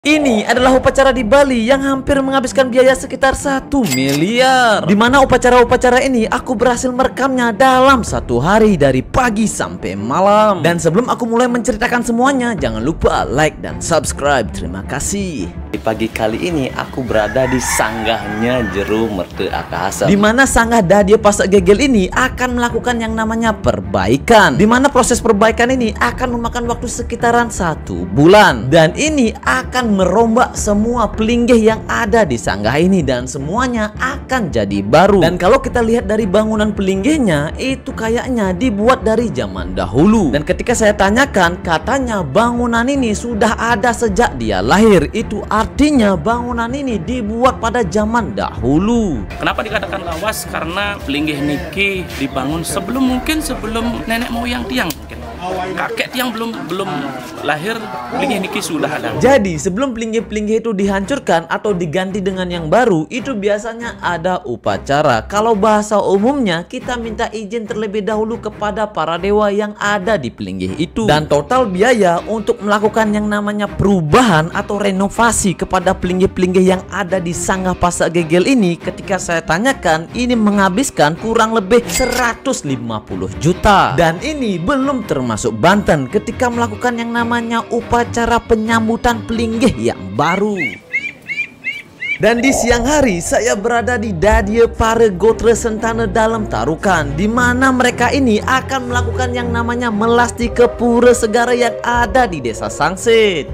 Ini adalah upacara di Bali yang hampir menghabiskan biaya sekitar 1 miliar. Dimana upacara-upacara ini aku berhasil merekamnya dalam 1 hari dari pagi sampai malam. Dan sebelum aku mulai menceritakan semuanya, jangan lupa like dan subscribe. Terima kasih. Di pagi kali ini aku berada di sanggahnya Jero Merte Akahasa, dimana sanggah Dadya Pasak Gegel ini akan melakukan yang namanya perbaikan. Dimana proses perbaikan ini akan memakan waktu sekitaran 1 bulan. Dan ini akan merombak semua pelinggih yang ada di sanggah ini dan semuanya akan jadi baru. Dan kalau kita lihat dari bangunan pelinggihnya, itu kayaknya dibuat dari zaman dahulu. Dan ketika saya tanyakan, katanya bangunan ini sudah ada sejak dia lahir. Itu artinya bangunan ini dibuat pada zaman dahulu. Kenapa dikatakan lawas? Karena pelinggih niki dibangun sebelum nenek moyang tiang. Kakek tiang belum lahir, pelinggih niki sudah ada. Jadi sebelum pelinggih-pelinggih itu dihancurkan atau diganti dengan yang baru, itu biasanya ada upacara. Kalau bahasa umumnya, kita minta izin terlebih dahulu kepada para dewa yang ada di pelinggih itu. Dan total biaya untuk melakukan yang namanya perubahan atau renovasi kepada pelinggih-pelinggih yang ada di Sanggah Pasak Gegel ini, ketika saya tanyakan, ini menghabiskan kurang lebih 150 juta. Dan ini belum termasuk Banten ketika melakukan yang namanya upacara penyambutan pelinggih yang baru. Dan di siang hari saya berada di Dadya Pare Gotre Sentana dalam Tarukan, di mana mereka ini akan melakukan yang namanya melasti ke pura segara yang ada di desa Sangsit.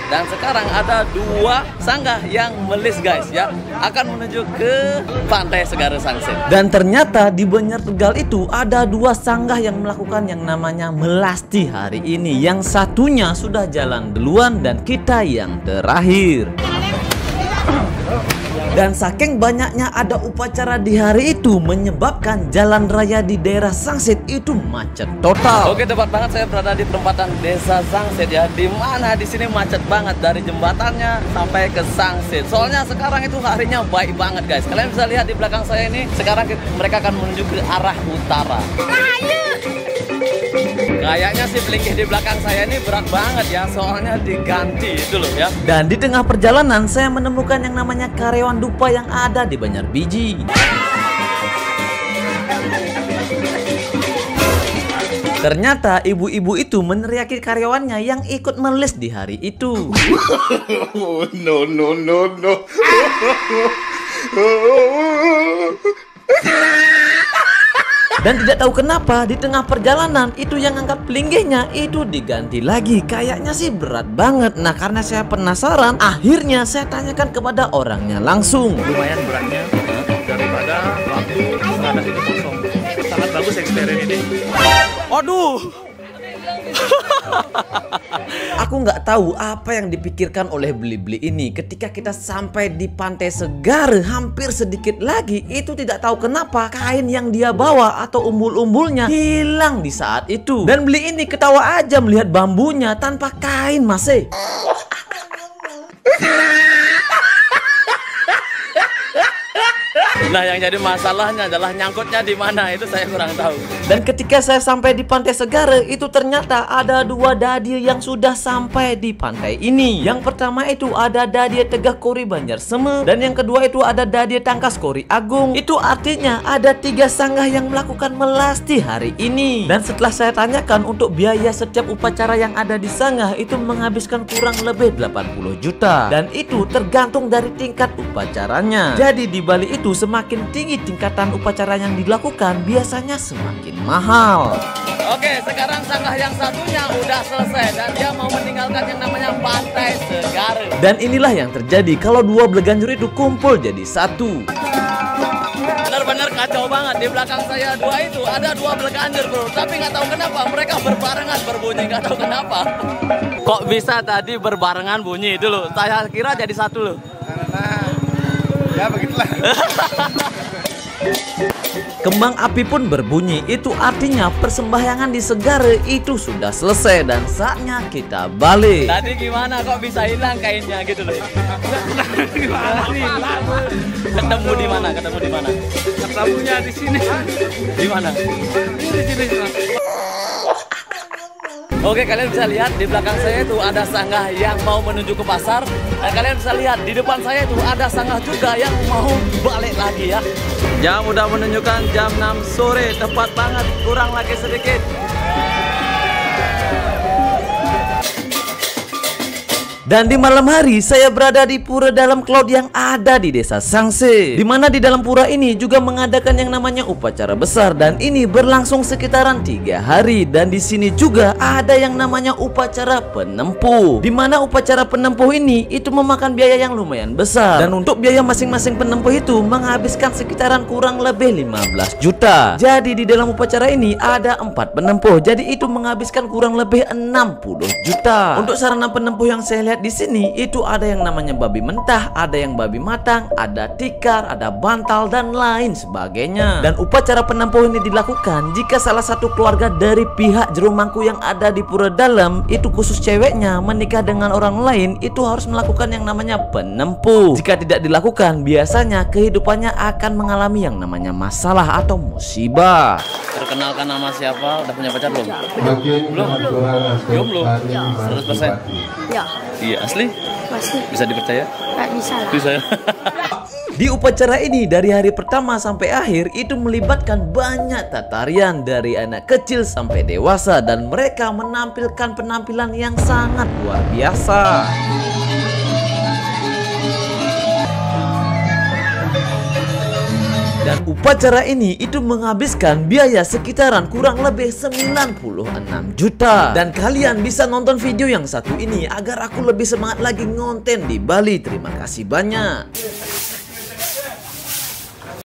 Dan sekarang ada 2 sanggah yang melis guys ya, akan menuju ke pantai Segara Sangsit. Dan ternyata di Banjar Tegal itu ada 2 sanggah yang melakukan yang namanya melasti hari ini. Yang satunya sudah jalan duluan dan kita yang terakhir. Dan saking banyaknya ada upacara di hari itu menyebabkan jalan raya di daerah Sangsit itu macet total. Oke, tepat banget, saya berada di perempatan desa Sangsit ya, di mana di sini macet banget dari jembatannya sampai ke Sangsit. Soalnya sekarang itu harinya baik banget guys. Kalian bisa lihat di belakang saya ini, sekarang mereka akan menuju ke arah utara. Kayaknya si pelinggih di belakang saya ini berat banget ya, soalnya diganti itu loh ya. Dan di tengah perjalanan saya menemukan yang namanya karyawan dupa yang ada di Banjar Biji. Ternyata ibu-ibu itu meneriaki karyawannya yang ikut melis di hari itu. No. Dan tidak tahu kenapa di tengah perjalanan itu yang angkat pelinggihnya itu diganti lagi. Kayaknya sih berat banget. Nah, karena saya penasaran, akhirnya saya tanyakan kepada orangnya langsung. Lumayan beratnya daripada waktu ada itu kosong. Sangat bagus eksperimen ini. Aduh. Aku nggak tahu apa yang dipikirkan oleh beli-beli ini. Ketika kita sampai di pantai Segara, hampir sedikit lagi, itu tidak tahu kenapa kain yang dia bawa atau umbul-umbulnya hilang di saat itu. Dan beli ini ketawa aja melihat bambunya tanpa kain masih. Nah, yang jadi masalahnya adalah nyangkutnya di mana, itu saya kurang tahu. Dan ketika saya sampai di pantai Segara, itu ternyata ada 2 Dadya yang sudah sampai di pantai ini. Yang pertama itu ada Dadya Tegah Kori Banjar Seme, dan yang kedua itu ada Dadya Tangkas Kori Agung. Itu artinya ada 3 sanggah yang melakukan melasti hari ini. Dan setelah saya tanyakan, untuk biaya setiap upacara yang ada di sanggah itu menghabiskan kurang lebih 80 juta. Dan itu tergantung dari tingkat upacaranya. Jadi di Bali itu semakin tinggi tingkatan upacara yang dilakukan, biasanya semakin mahal. Oke, sekarang sanggah yang satunya udah selesai dan dia mau meninggalkan yang namanya pantai Segara. Dan inilah yang terjadi kalau 2 Bleganjur itu kumpul jadi satu. Benar-benar kacau banget. Di belakang saya 2 itu ada 2 Bleganjur bro, tapi nggak tahu kenapa mereka berbarengan berbunyi, nggak tahu kenapa. Kok bisa tadi berbarengan bunyi itu loh? Saya kira jadi satu loh. Ya begitulah. Kembang api pun berbunyi. Itu artinya persembahyangan di Segara itu sudah selesai dan saatnya kita balik. Tadi gimana kok bisa hilang kainnya gitu loh? Ketemu di mana? Ketemunya di sini. Di mana? Di sini. Oke, kalian bisa lihat di belakang saya itu ada sanggah yang mau menuju ke pasar. Dan kalian bisa lihat di depan saya itu ada sanggah juga yang mau balik lagi ya. Jam udah menunjukkan jam 6 sore, tepat banget, kurang lagi sedikit. Dan di malam hari saya berada di pura dalam cloud yang ada di desa Sangse, di mana di dalam pura ini juga mengadakan yang namanya upacara besar, dan ini berlangsung sekitaran 3 hari. Dan di sini juga ada yang namanya upacara penempuh, di mana upacara penempuh ini itu memakan biaya yang lumayan besar, dan untuk biaya masing-masing penempuh itu menghabiskan sekitaran kurang lebih 15 juta. Jadi di dalam upacara ini ada 4 penempuh, jadi itu menghabiskan kurang lebih 60 juta. Untuk sarana penempuh yang saya lihat di sini itu ada yang namanya babi mentah, ada yang babi matang, ada tikar, ada bantal dan lain sebagainya. Dan upacara penempuh ini dilakukan jika salah satu keluarga dari pihak Jero Mangku yang ada di pura dalam itu, khusus ceweknya, menikah dengan orang lain, itu harus melakukan yang namanya penempuh. Jika tidak dilakukan, biasanya kehidupannya akan mengalami yang namanya masalah atau musibah. Perkenalkan, nama siapa? Udah punya pacar belum? Belum. Belum. 100%. Ya, Iya, asli? pasti. Bisa dipercaya? Nggak bisa lah. Bisa ya? Di upacara ini dari hari pertama sampai akhir itu melibatkan banyak tarian dari anak kecil sampai dewasa, dan mereka menampilkan penampilan yang sangat luar biasa. Dan upacara ini itu menghabiskan biaya sekitaran kurang lebih 96 juta. Dan kalian bisa nonton video yang satu ini agar aku lebih semangat lagi ngonten di Bali. Terima kasih banyak.